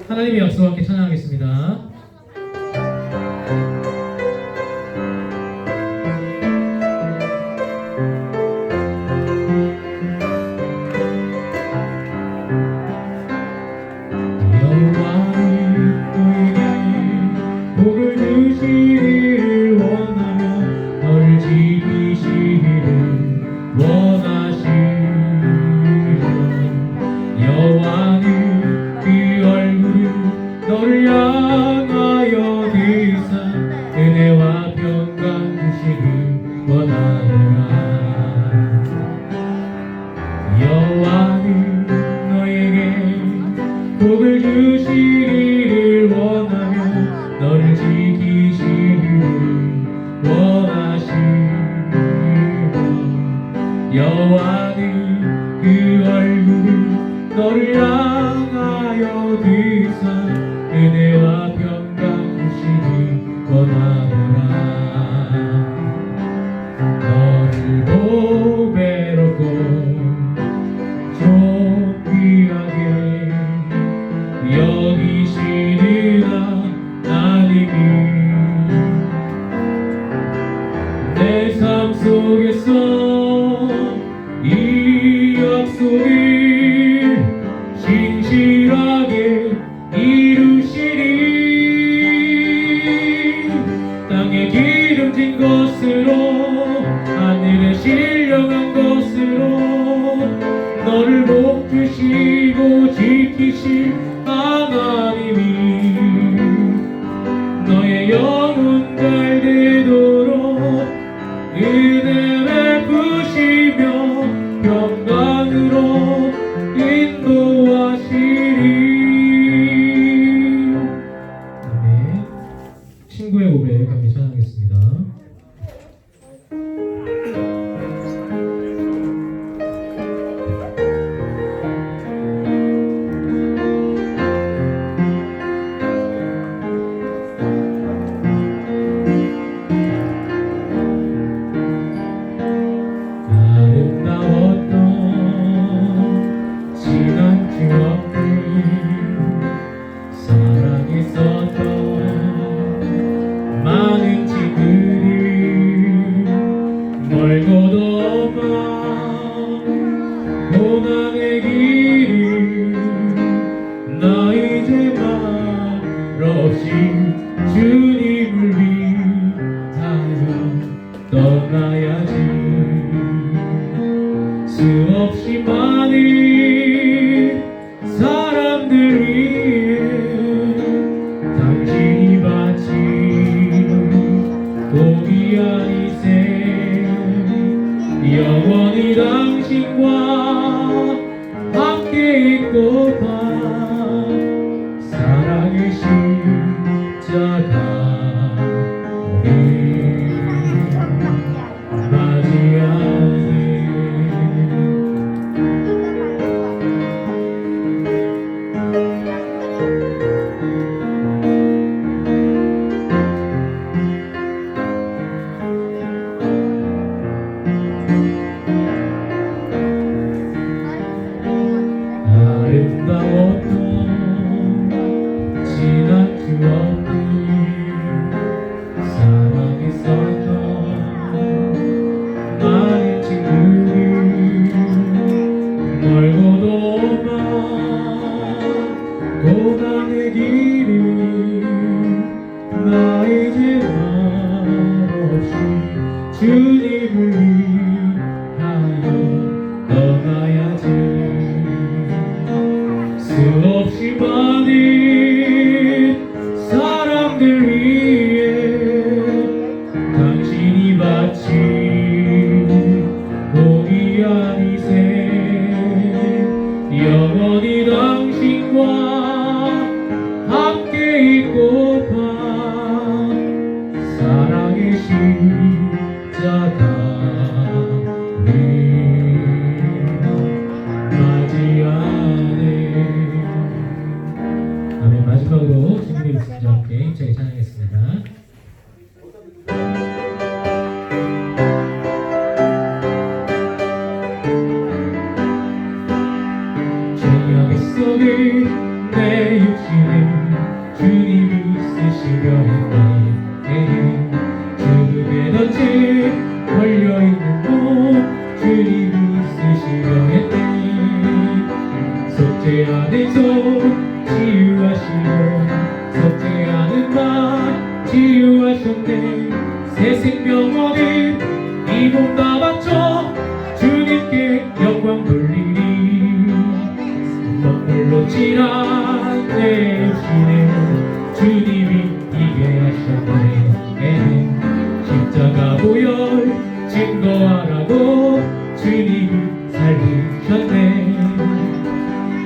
하나님의 약속과 함께 찬양하겠습니다. 복을 주시기를 원하며 너를 지키시기를 원하시며 여호와는 그 얼굴을 너를 향하여 드사 은혜와 평강 주시기 원하노라. 너를 보배롭고 존귀하게 여기시느라 하나님이 내 삶 속에서 이 약속을 신실하게 이루시리. 땅에 기름진 것으로 하늘에 신령한 것으로 너를 복주시고 지키실 하나님이 너의 영혼 잘 되도록 은혜 베푸시며 평강으로 인도하시리. 아멘. 친구의 고백 함께 찬양하겠습니다. 멀고도 먼 고난의 길을 나 이제 말없이 주님을 위하여 떠나야지. 수없이 많은 사람들 위해 당신이 바친 고귀한 이생 영원히 당신과 함께 있고파 사랑의 십자가를 맞이하네. 아름다웠던 지난 추억들 사랑했었던 많은 친구들 멀고도 먼 고난의 길을 나 이제 말없이 주님을 위하여 떠나야지. 수없이 많은 사람들 위해 당신이 바친 고귀한 희생 영원히 당신과 함께 있고파 사랑의 십자가를 맞이하네. 아멘. 마지막으로 친구들 있습니다. 함께 힘차게 찬양하겠습니다. 죄악 속에 내 육신을 주님이 쓰시려 했네. 죽음의 덫에 걸려있는 몸 주님이 쓰시려 했네. 속죄하는 손 치유하시고 속죄하는 말 치유하셨네. 새 생명 얻은 이 몸 다 바쳐 주님께 영광 돌리리. 눈물로 칠한 내 육신을 주님이 이게 하셨네. 십자가 보혈 증거하라고 주님이 살리셨네.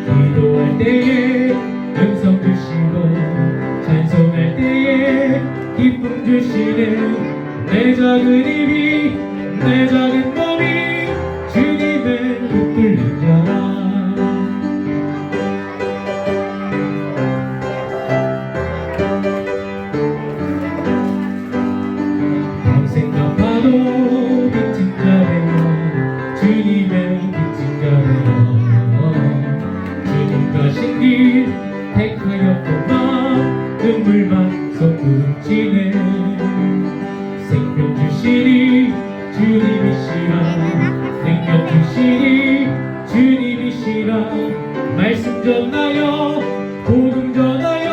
기도할 때에 음성 주시고 찬송할 때에 기쁨 주시네. 내 작은 입이 내 작은 몸이 주님의 붙들린 자라. 평생 갚아도 빚진 자 되어 주님의 빚진 자 되어 주님과 신길 택하였구나. 눈물만 솟구치네. 생명 주시니 주님이시라. 능력 주시니 주님이시라. 말씀 전하여 복음 전하여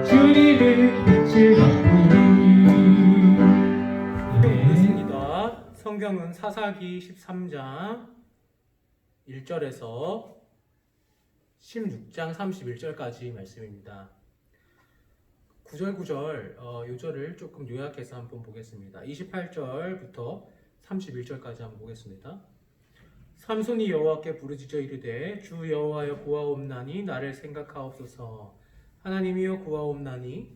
주님의 빛을 바꾸니. 그렇습니다. 성경은 사사기 13장 1절에서 16장 31절까지 말씀입니다. 9절 9절 요절을 조금 요약해서 한번 보겠습니다. 28절부터 31절까지 한번 보겠습니다. 삼손이 여호와께 부르짖어 이르되 주 여호와여 구하옵나니 나를 생각하옵소서. 하나님이여 구하옵나니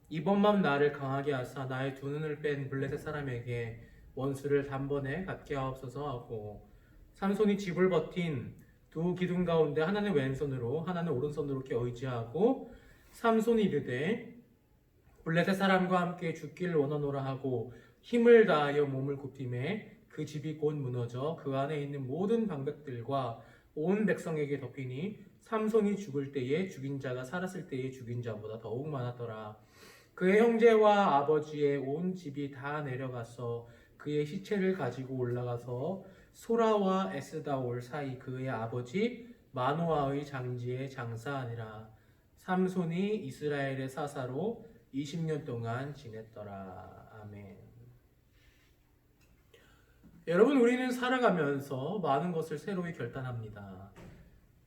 이번만 나를 강하게 하사 나의 두 눈을 뺀 블레셋 사람에게 원수를 단번에 갖게 하옵소서 하고, 삼손이 집을 버틴 두 기둥 가운데 하나는 왼손으로 하나는 오른손으로 이렇게 의지하고, 삼손이 이르되 블레셋 사람과 함께 죽기를 원하노라 하고 힘을 다하여 몸을 굽힘에 그 집이 곧 무너져 그 안에 있는 모든 방백들과 온 백성에게 덮이니 삼손이 죽을 때에 죽인 자가 살았을 때에 죽인 자보다 더욱 많았더라. 그의 형제와 아버지의 온 집이 다 내려가서 그의 시체를 가지고 올라가서 소라와 에스다올 사이 그의 아버지 마노아의 장지에 장사하니라. 삼손이 이스라엘의 사사로 20년 동안 지냈더라. 아멘. 여러분, 우리는 살아가면서 많은 것을 새로이 결단합니다.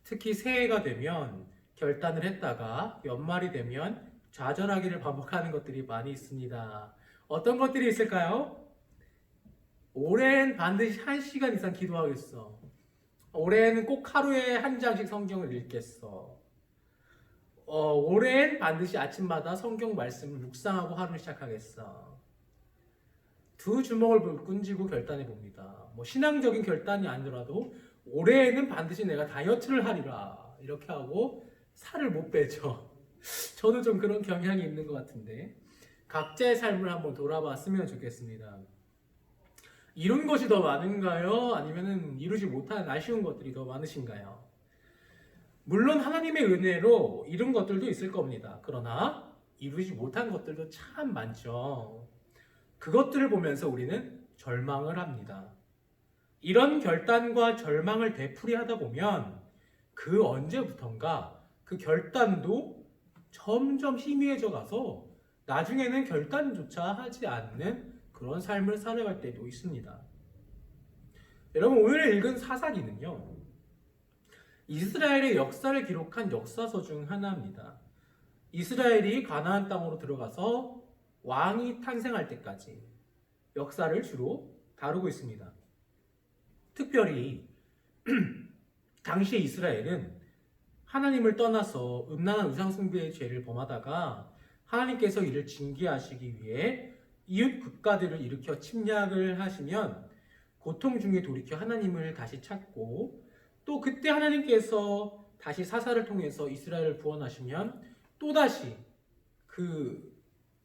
특히 새해가 되면 결단을 했다가 연말이 되면 좌절하기를 반복하는 것들이 많이 있습니다. 어떤 것들이 있을까요? 올해는 반드시 1시간 이상 기도하겠어. 올해는 꼭 하루에 한 장씩 성경을 읽겠어. 올해는 반드시 아침마다 성경 말씀을 묵상하고 하루를 시작하겠어. 두 주먹을 끈쥐고 결단해 봅니다. 신앙적인 결단이 아니더라도 올해에는 반드시 내가 다이어트를 하리라 이렇게 하고 살을 못 빼죠. 저도 좀 그런 경향이 있는 것 같은데 각자의 삶을 한번 돌아봤으면 좋겠습니다. 이룬 것이 더 많은가요? 아니면 이루지 못한 아쉬운 것들이 더 많으신가요? 물론 하나님의 은혜로 이룬 것들도 있을 겁니다. 그러나 이루지 못한 것들도 참 많죠. 그것들을 보면서 우리는 절망을 합니다. 이런 결단과 절망을 되풀이하다 보면 그 언제부턴가 그 결단도 점점 희미해져 가서 나중에는 결단조차 하지 않는 그런 삶을 살아갈 때도 있습니다. 여러분, 오늘 읽은 사사기는요, 이스라엘의 역사를 기록한 역사서 중 하나입니다. 이스라엘이 가나안 땅으로 들어가서 왕이 탄생할 때까지 역사를 주로 다루고 있습니다. 특별히 당시 이스라엘은 하나님을 떠나서 음란한 우상숭배의 죄를 범하다가 하나님께서 이를 징계하시기 위해 이웃 국가들을 일으켜 침략을 하시면 고통 중에 돌이켜 하나님을 다시 찾고, 또 그때 하나님께서 다시 사사를 통해서 이스라엘을 구원하시면 또다시 그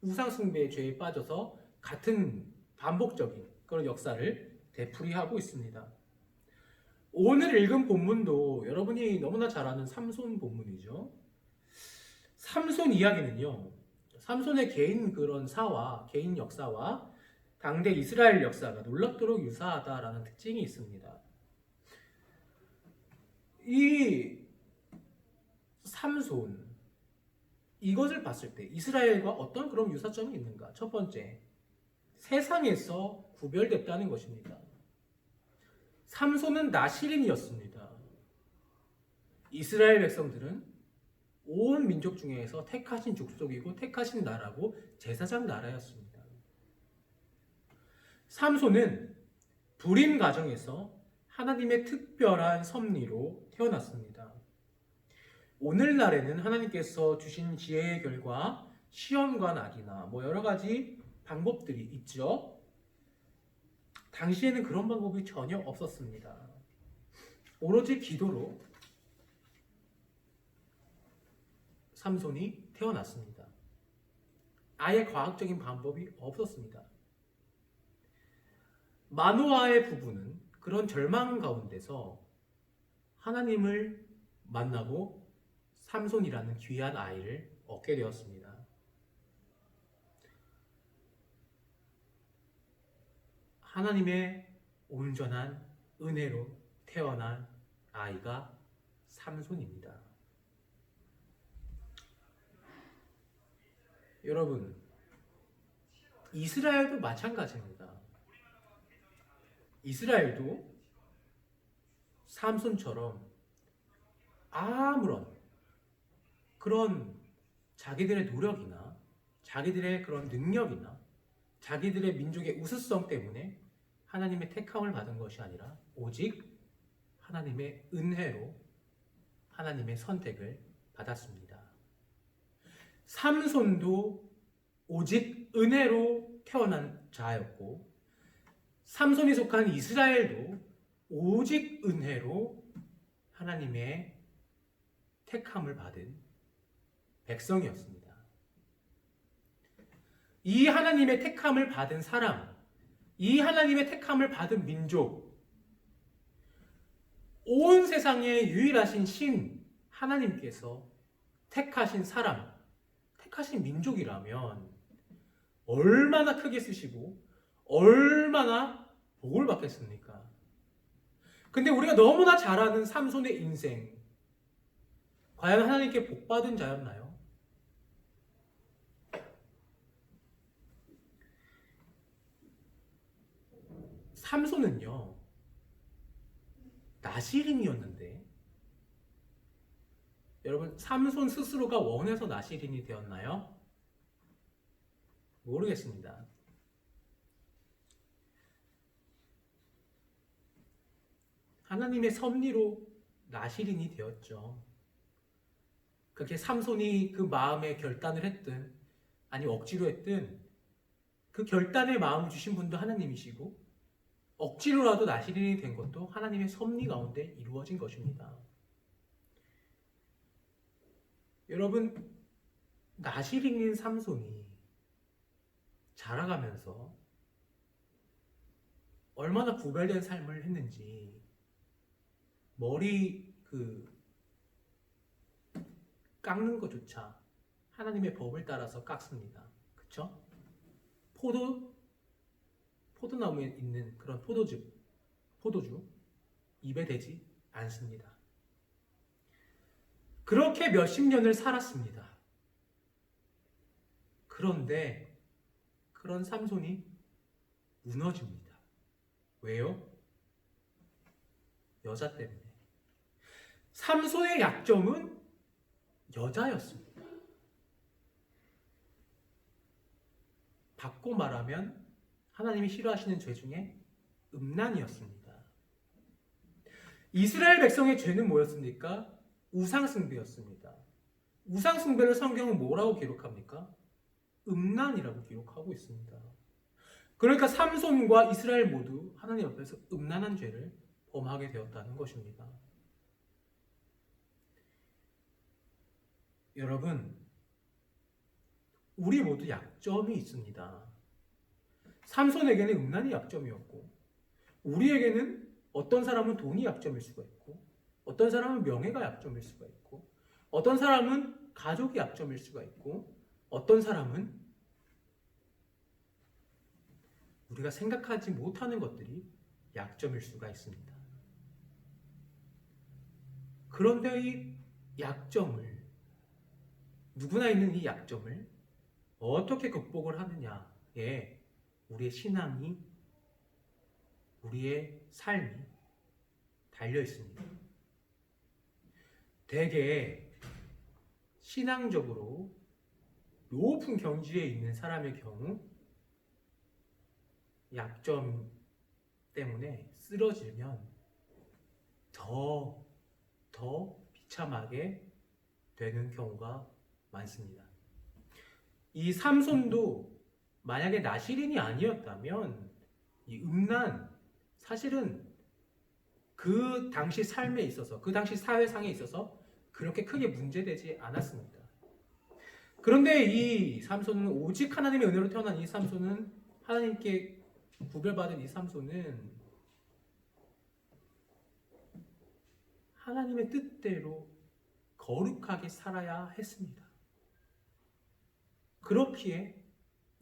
우상숭배의 죄에 빠져서 같은 반복적인 그런 역사를 되풀이하고 있습니다. 오늘 읽은 본문도 여러분이 너무나 잘 아는 삼손 본문이죠. 삼손 이야기는요, 삼손의 개인 그런 개인 역사와 당대 이스라엘 역사가 놀랍도록 유사하다라는 특징이 있습니다. 이 삼손, 이것을 봤을 때 이스라엘과 어떤 그런 유사점이 있는가? 첫 번째, 세상에서 구별됐다는 것입니다. 삼손은 나시린이었습니다. 이스라엘 백성들은 온 민족 중에서 택하신 족속이고 택하신 나라고 제사장 나라였습니다. 삼손은 불임 가정에서 하나님의 특별한 섭리로 태어났습니다. 오늘날에는 하나님께서 주신 지혜의 결과 시험과 낙이나 여러 가지 방법들이 있죠. 당시에는 그런 방법이 전혀 없었습니다. 오로지 기도로 삼손이 태어났습니다. 아예 과학적인 방법이 없었습니다. 마노아의 부부는 그런 절망 가운데서 하나님을 만나고 삼손이라는 귀한 아이를 얻게 되었습니다. 하나님의 온전한 은혜로 태어난 아이가 삼손입니다. 여러분, 이스라엘도 마찬가지입니다. 이스라엘도 삼손처럼 아무런 그런 자기들의 노력이나 자기들의 그런 능력이나 자기들의 민족의 우수성 때문에 하나님의 택함을 받은 것이 아니라 오직 하나님의 은혜로 하나님의 선택을 받았습니다. 삼손도 오직 은혜로 태어난 자였고, 삼손이 속한 이스라엘도 오직 은혜로 하나님의 택함을 받은 백성이었습니다. 이 하나님의 택함을 받은 사람, 이 하나님의 택함을 받은 민족, 온 세상에 유일하신 신 하나님께서 택하신 사람, 택하신 민족이라면 얼마나 크게 쓰시고 얼마나 복을 받겠습니까? 근데 우리가 너무나 잘 아는 삼손의 인생, 과연 하나님께 복받은 자였나요? 삼손은요, 나시린이었는데, 여러분, 삼손 스스로가 원해서 나시린이 되었나요? 모르겠습니다. 하나님의 섭리로 나시린이 되었죠. 그렇게 삼손이 그 마음에 결단을 했든 아니 억지로 했든 그 결단의 마음을 주신 분도 하나님이시고, 억지로라도 나시린이 된 것도 하나님의 섭리 가운데 이루어진 것입니다. 여러분, 나시린인 삼손이 자라가면서 얼마나 구별된 삶을 했는지, 머리 깎는 것조차 하나님의 법을 따라서 깎습니다. 그쵸? 포도나무에 있는 그런 포도주 입에 대지 않습니다. 그렇게 몇십 년을 살았습니다. 그런데 그런 삼손이 무너집니다. 왜요? 여자 때문에. 삼손의 약점은 여자였습니다. 바꿔 말하면 하나님이 싫어하시는 죄 중에 음란이었습니다. 이스라엘 백성의 죄는 뭐였습니까? 우상숭배였습니다. 우상숭배를 성경은 뭐라고 기록합니까? 음란이라고 기록하고 있습니다. 그러니까 삼손과 이스라엘 모두 하나님 앞에서 음란한 죄를 범하게 되었다는 것입니다. 여러분, 우리 모두 약점이 있습니다. 삼손에게는 음란이 약점이었고, 우리에게는 어떤 사람은 돈이 약점일 수가 있고, 어떤 사람은 명예가 약점일 수가 있고, 어떤 사람은 가족이 약점일 수가 있고, 어떤 사람은 우리가 생각하지 못하는 것들이 약점일 수가 있습니다. 그런데 이 약점을, 누구나 있는 이 약점을 어떻게 극복을 하느냐에 우리의 신앙이, 우리의 삶이 달려 있습니다. 대개 신앙적으로 높은 경지에 있는 사람의 경우 약점 때문에 쓰러지면 더 비참하게 되는 경우가 많습니다. 이 삼손도 만약에 나시린이 아니었다면 이 음란, 사실은 그 당시 삶에 있어서, 그 당시 사회상에 있어서 그렇게 크게 문제되지 않았습니다. 그런데 이 삼손은, 오직 하나님의 은혜로 태어난 이 삼손은, 하나님께 구별받은 이 삼손은 하나님의 뜻대로 거룩하게 살아야 했습니다. 그렇기에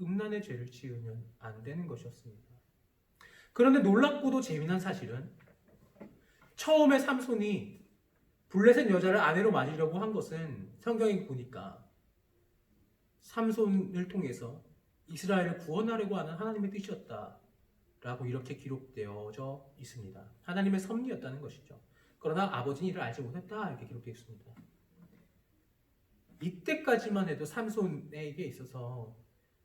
음란의 죄를 지으면 안 되는 것이었습니다. 그런데 놀랍고도 재미난 사실은, 처음에 삼손이 블레셋 여자를 아내로 맞으려고 한 것은 성경에 보니까 삼손을 통해서 이스라엘을 구원하려고 하는 하나님의 뜻이었다라고 이렇게 기록되어져 있습니다. 하나님의 섭리였다는 것이죠. 그러나 아버지는 이를 알지 못했다, 이렇게 기록되어 있습니다. 이때까지만 해도 삼손에게 있어서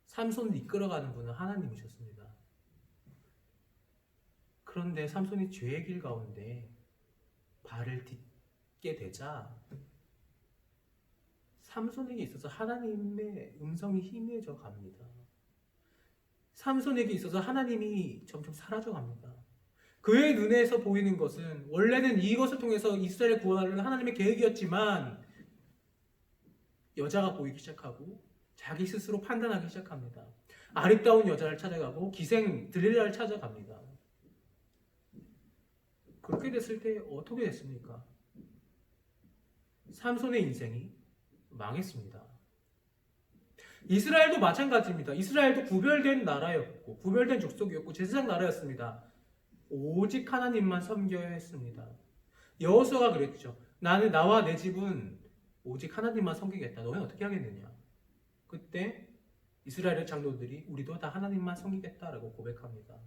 삼손을 이끌어가는 분은 하나님이셨습니다. 그런데 삼손이 죄의 길 가운데 발을 딛게 되자 삼손에게 있어서 하나님의 음성이 희미해져 갑니다. 삼손에게 있어서 하나님이 점점 사라져 갑니다. 그의 눈에서 보이는 것은, 원래는 이것을 통해서 이스라엘을 구원하려는 하나님의 계획이었지만, 여자가 보이기 시작하고 자기 스스로 판단하기 시작합니다. 아름다운 여자를 찾아가고 기생 들릴라를 찾아갑니다. 그렇게 됐을 때 어떻게 됐습니까? 삼손의 인생이 망했습니다. 이스라엘도 마찬가지입니다. 이스라엘도 구별된 나라였고, 구별된 족속이었고, 제사장 나라였습니다. 오직 하나님만 섬겨야 했습니다. 여호수아가 그랬죠. 나와 내 집은 오직 하나님만 섬기겠다. 너는 어떻게 하겠느냐? 그때 이스라엘의 장로들이 우리도 다 하나님만 섬기겠다라고 고백합니다.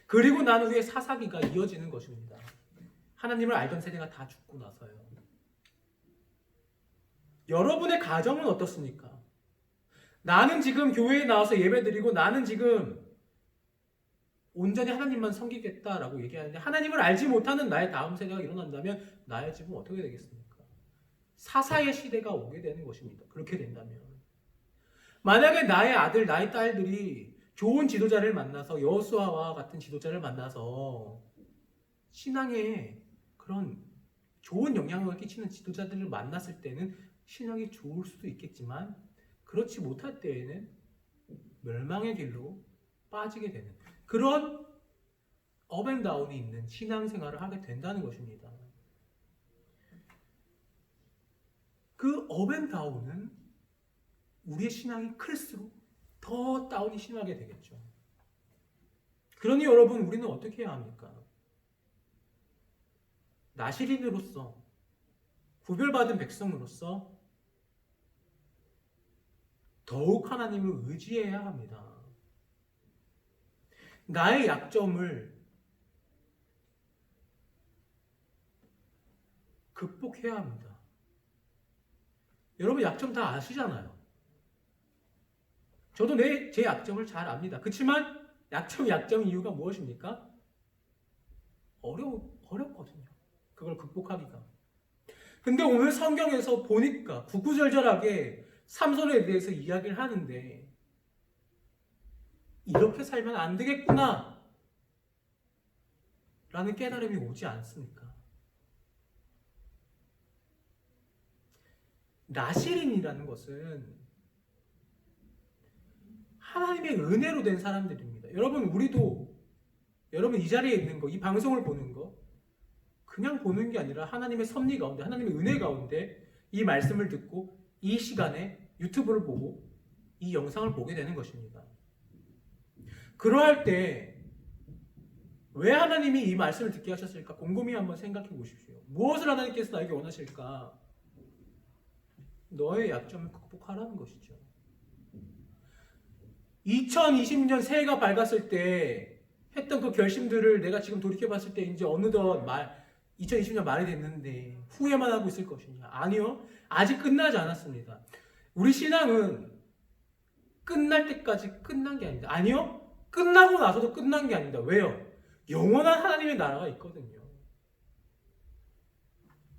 그리고 난 후에 사사기가 이어지는 것입니다. 하나님을 알던 세대가 다 죽고 나서요. 여러분의 가정은 어떻습니까? 나는 지금 교회에 나와서 예배드리고 나는 지금 온전히 하나님만 섬기겠다라고 얘기하는데, 하나님을 알지 못하는 나의 다음 세대가 일어난다면 나의 집은 어떻게 되겠습니까? 사사의 시대가 오게 되는 것입니다. 그렇게 된다면, 만약에 나의 아들, 나의 딸들이 좋은 지도자를 만나서, 여호수아와 같은 지도자를 만나서 신앙에 그런 좋은 영향을 끼치는 지도자들을 만났을 때는 신앙이 좋을 수도 있겠지만, 그렇지 못할 때에는 멸망의 길로 빠지게 되는 그런 업앤다운이 있는 신앙생활을 하게 된다는 것입니다. 그 업앤다운은 우리의 신앙이 클수록 더 다운이 심하게 되겠죠. 그러니 여러분, 우리는 어떻게 해야 합니까? 나시린으로서, 구별받은 백성으로서 더욱 하나님을 의지해야 합니다. 나의 약점을 극복해야 합니다. 여러분, 약점 다 아시잖아요. 저도 제 약점을 잘 압니다. 그렇지만 약점 이유가 무엇입니까? 어렵거든요. 그걸 극복하기가. 근데 오늘 성경에서 보니까 구구절절하게 삼손에 대해서 이야기를 하는데, 이렇게 살면 안 되겠구나 라는 깨달음이 오지 않습니까? 나시린이라는 것은 하나님의 은혜로 된 사람들입니다. 여러분 이 자리에 있는 거, 이 방송을 보는 거 그냥 보는 게 아니라 하나님의 섭리 가운데, 하나님의 은혜 가운데 이 말씀을 듣고 이 시간에 유튜브를 보고 이 영상을 보게 되는 것입니다. 그러할 때 왜 하나님이 이 말씀을 듣게 하셨을까? 곰곰이 한번 생각해 보십시오. 무엇을 하나님께서 나에게 원하실까? 너의 약점을 극복하라는 것이죠. 2020년 새해가 밝았을 때 했던 그 결심들을 내가 지금 돌이켜 봤을 때 이제 어느덧 2020년 말이 됐는데 후회만 하고 있을 것이냐? 아니요. 아직 끝나지 않았습니다. 우리 신앙은 끝날 때까지 끝난 게 아닙니다. 아니요. 끝나고 나서도 끝난 게 아닙니다. 왜요? 영원한 하나님의 나라가 있거든요.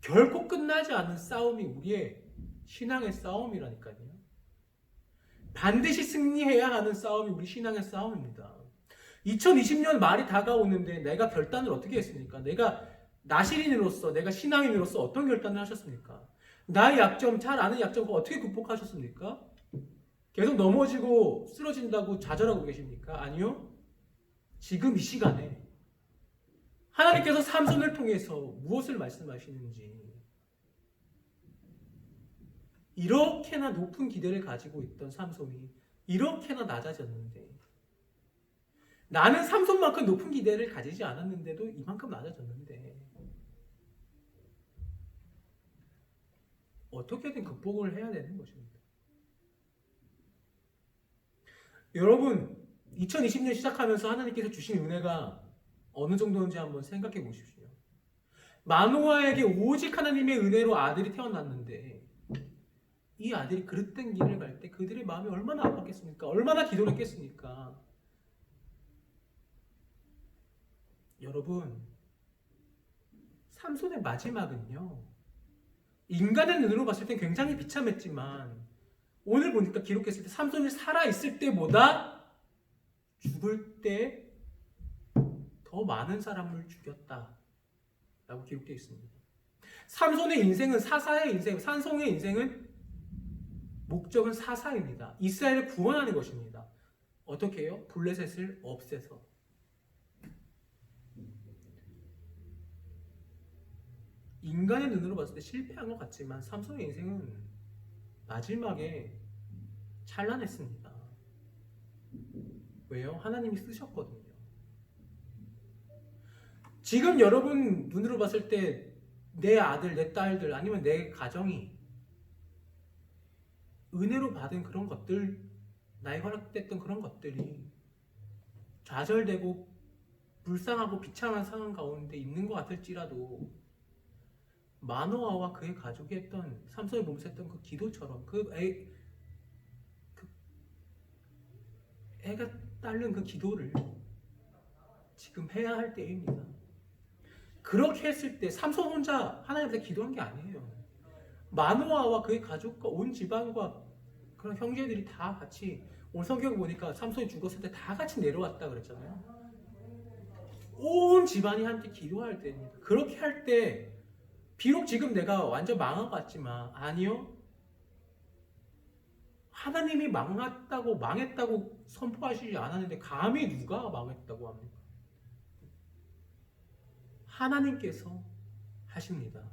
결코 끝나지 않은 싸움이 우리의 신앙의 싸움이라니까요. 반드시 승리해야 하는 싸움이 우리 신앙의 싸움입니다. 2020년 말이 다가오는데 내가 결단을 어떻게 했습니까? 내가 나시린으로서, 내가 신앙인으로서 어떤 결단을 하셨습니까? 나의 약점, 잘 아는 약점을 어떻게 극복하셨습니까? 계속 넘어지고 쓰러진다고 좌절하고 계십니까? 아니요. 지금 이 시간에 하나님께서 삼손을 통해서 무엇을 말씀하시는지, 이렇게나 높은 기대를 가지고 있던 삼손이 이렇게나 낮아졌는데, 나는 삼손만큼 높은 기대를 가지지 않았는데도 이만큼 낮아졌는데 어떻게든 극복을 해야 되는 것입니다. 여러분, 2020년 시작하면서 하나님께서 주신 은혜가 어느 정도인지 한번 생각해 보십시오. 마노아에게 오직 하나님의 은혜로 아들이 태어났는데 이 아들이 그릇된 길을 갈 때 그들의 마음이 얼마나 아팠겠습니까? 얼마나 기도를 했겠습니까? 여러분, 삼손의 마지막은요, 인간의 눈으로 봤을 때 굉장히 비참했지만 오늘 보니까 기록했을 때 삼손이 살아있을 때보다 죽을 때 더 많은 사람을 죽였다 라고 기록되어 있습니다. 삼손의 인생은 사사의 인생, 산송의 인생은 목적은 사사입니다. 이스라엘을 구원하는 것입니다. 어떻게 해요? 블레셋을 없애서. 인간의 눈으로 봤을 때 실패한 것 같지만 삼손의 인생은 마지막에 찬란했습니다. 왜요? 하나님이 쓰셨거든요. 지금 여러분 눈으로 봤을 때 내 아들, 내 딸들 아니면 내 가정이 은혜로 받은 그런 것들, 나에 허락됐던 그런 것들이 좌절되고 불쌍하고 비참한 상황 가운데 있는 것 같을지라도 마노아와 그의 가족이 했던, 삼손이 보면서 했던 그 기도처럼 애가 딸른 그 기도를 지금 해야 할 때입니다. 그렇게 했을 때 삼손 혼자 하나님한테 기도한 게 아니에요. 마노아와 그의 가족과 온 집안과 그런 형제들이 다 같이, 오늘 성경에 보니까 삼손이 죽었을 때 다 같이 내려왔다 그랬잖아요. 온 집안이 함께 기도할 때입니다. 그렇게 할 때 비록 지금 내가 완전 망한 것 같지만 아니요. 하나님이 망했다고 선포하시지 않았는데 감히 누가 망했다고 합니까? 하나님께서 하십니다.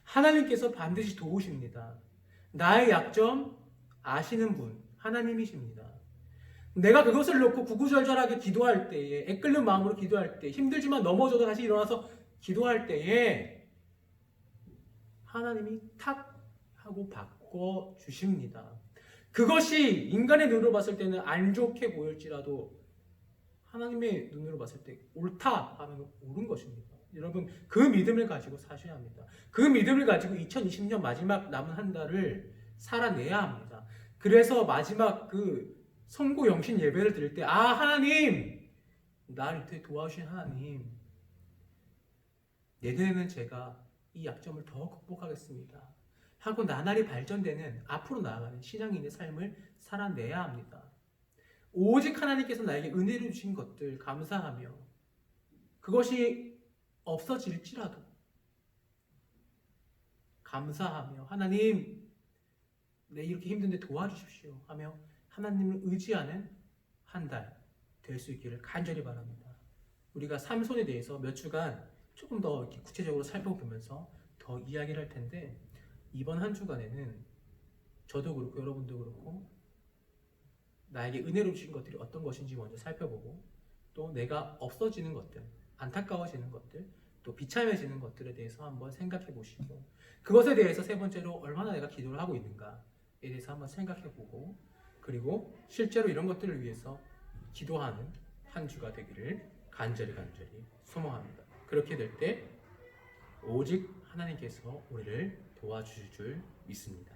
하나님께서 반드시 도우십니다. 나의 약점 아시는 분 하나님이십니다. 내가 그것을 놓고 구구절절하게 기도할 때에, 애끓는 마음으로 기도할 때, 힘들지만 넘어져도 다시 일어나서 기도할 때에 하나님이 탁 하고 바꿔 주십니다. 그것이 인간의 눈으로 봤을 때는 안 좋게 보일지라도 하나님의 눈으로 봤을 때 옳다 하면 옳은 것입니다. 여러분, 그 믿음을 가지고 사셔야 합니다. 그 믿음을 가지고 2020년 마지막 남은 한 달을 살아내야 합니다. 그래서 마지막 그 성고 영신 예배를 드릴 때, 하나님, 나를 이렇게 도와주신 하나님, 내년에는 제가 이 약점을 더 극복하겠습니다 하고 나날이 발전되는, 앞으로 나아가는 신앙인의 삶을 살아내야 합니다. 오직 하나님께서 나에게 은혜를 주신 것들 감사하며, 그것이 없어질지라도 감사하며, 하나님, 내 이렇게 힘든데 도와주십시오 하며 하나님을 의지하는 한 달 될 수 있기를 간절히 바랍니다. 우리가 삼손에 대해서 몇 주간 조금 더 이렇게 구체적으로 살펴보면서 더 이야기를 할 텐데, 이번 한 주간에는 저도 그렇고 여러분도 그렇고 나에게 은혜로 주신 것들이 어떤 것인지 먼저 살펴보고 또 내가 없어지는 것들, 안타까워지는 것들, 또 비참해지는 것들에 대해서 한번 생각해 보시고 그것에 대해서 세 번째로 얼마나 내가 기도를 하고 있는가에 대해서 한번 생각해 보고 그리고 실제로 이런 것들을 위해서 기도하는 한 주가 되기를 간절히 소망합니다. 그렇게 될 때 오직 하나님께서 우리를 도와주실 줄 믿습니다.